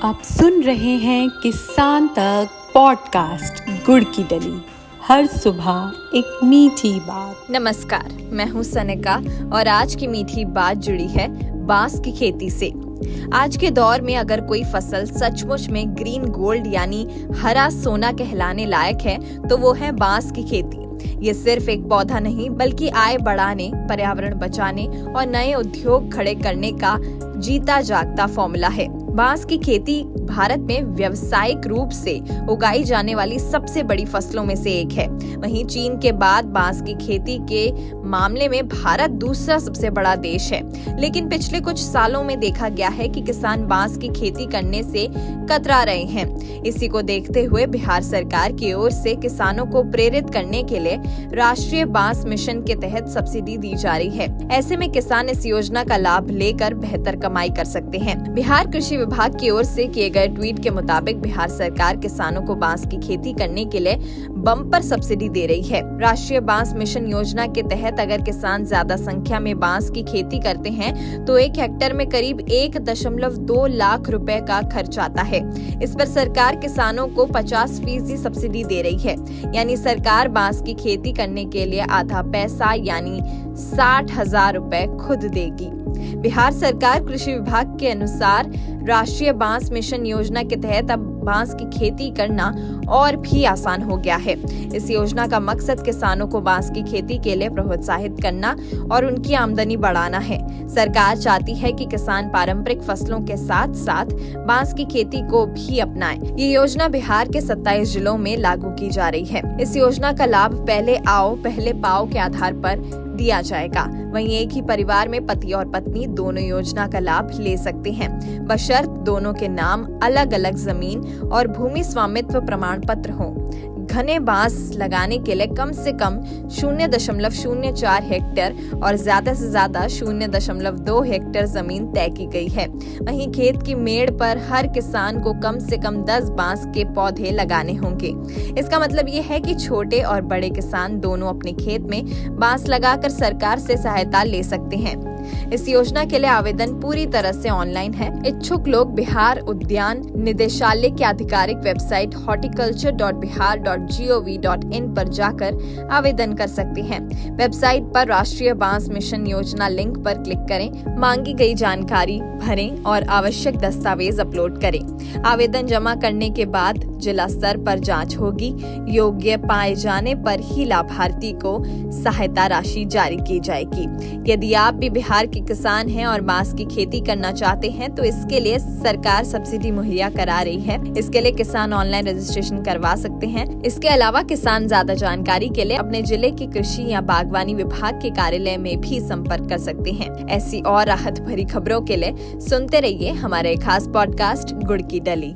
आप सुन रहे हैं किसान तक पॉडकास्ट गुड़ की डली। हर सुबह एक मीठी बात। नमस्कार, मैं हूँ सनिका और आज की मीठी बात जुड़ी है बांस की खेती से। आज के दौर में अगर कोई फसल सचमुच में ग्रीन गोल्ड यानी हरा सोना कहलाने लायक है तो वो है बांस की खेती। ये सिर्फ एक पौधा नहीं बल्कि आय बढ़ाने, पर्यावरण बचाने और नए उद्योग खड़े करने का जीता जागता फॉर्मूला है। बांस की खेती भारत में व्यावसायिक रूप से उगाई जाने वाली सबसे बड़ी फसलों में से एक है। वहीं चीन के बाद बांस की खेती के मामले में भारत दूसरा सबसे बड़ा देश है। लेकिन पिछले कुछ सालों में देखा गया है कि किसान बांस की खेती करने से कतरा रहे हैं। इसी को देखते हुए बिहार सरकार की ओर से किसानों को प्रेरित करने के लिए राष्ट्रीय बांस मिशन के तहत सब्सिडी दी जा रही है। ऐसे में किसान इस योजना का लाभ लेकर बेहतर कमाई कर सकते हैं। बिहार कृषि विभाग की ओर से किए गए ट्वीट के मुताबिक बिहार सरकार किसानों को बांस की खेती करने के लिए बम्पर सब्सिडी दे रही है। राष्ट्रीय बांस मिशन योजना के तहत अगर किसान ज्यादा संख्या में बांस की खेती करते हैं तो 1 हेक्टेयर में करीब 1.2 लाख रुपए का खर्च आता है। इस पर सरकार किसानों को 50% सब्सिडी दे रही है, यानी सरकार बांस की खेती करने के लिए आधा पैसा यानी 60,000 रुपए खुद देगी। बिहार सरकार कृषि विभाग के अनुसार राष्ट्रीय बांस मिशन योजना के तहत अब बांस की खेती करना और भी आसान हो गया है। इस योजना का मकसद किसानों को बांस की खेती के लिए प्रोत्साहित करना और उनकी आमदनी बढ़ाना है। सरकार चाहती है कि किसान पारंपरिक फसलों के साथ साथ बांस की खेती को भी अपनाएं। ये योजना बिहार के 27 जिलों में लागू की जा रही है। इस योजना का लाभ पहले आओ पहले पाओ के आधार पर दिया जाएगा। वहीं एक ही परिवार में पति और पत्नी दोनों योजना का लाभ ले सकते हैं, बशर्त दोनों के नाम अलग अलग जमीन और भूमि स्वामित्व प्रमाण पत्र हो। घने बांस लगाने के लिए कम से कम 0.04 हेक्टेयर और ज्यादा से ज्यादा 0.2 हेक्टेयर जमीन तय की गई है। वहीं खेत की मेड़ पर हर किसान को कम से कम 10 बांस के पौधे लगाने होंगे। इसका मतलब ये है कि छोटे और बड़े किसान दोनों अपने खेत में बांस लगाकर सरकार से सहायता ले सकते हैं। इस योजना के लिए आवेदन पूरी तरह से ऑनलाइन है। इच्छुक लोग बिहार उद्यान निदेशालय की आधिकारिक वेबसाइट horticulture.bihar.gov.in पर जाकर आवेदन कर सकते हैं। वेबसाइट पर राष्ट्रीय बांस मिशन योजना लिंक पर क्लिक करें, मांगी गई जानकारी भरें और आवश्यक दस्तावेज अपलोड करें। आवेदन जमा करने के बाद जिला स्तर पर जांच होगी। योग्य पाए जाने पर ही लाभार्थी को सहायता राशि जारी की जाएगी। यदि आप भी बिहार के किसान हैं और बांस की खेती करना चाहते हैं तो इसके लिए सरकार सब्सिडी मुहैया करा रही है। इसके लिए किसान ऑनलाइन रजिस्ट्रेशन करवा सकते हैं। इसके अलावा किसान ज्यादा जानकारी के लिए अपने जिले के कृषि या बागवानी विभाग के कार्यालय में भी संपर्क कर सकते हैं। ऐसी और राहत भरी खबरों के लिए सुनते रहिए हमारे खास पॉडकास्ट गुड़ की डली।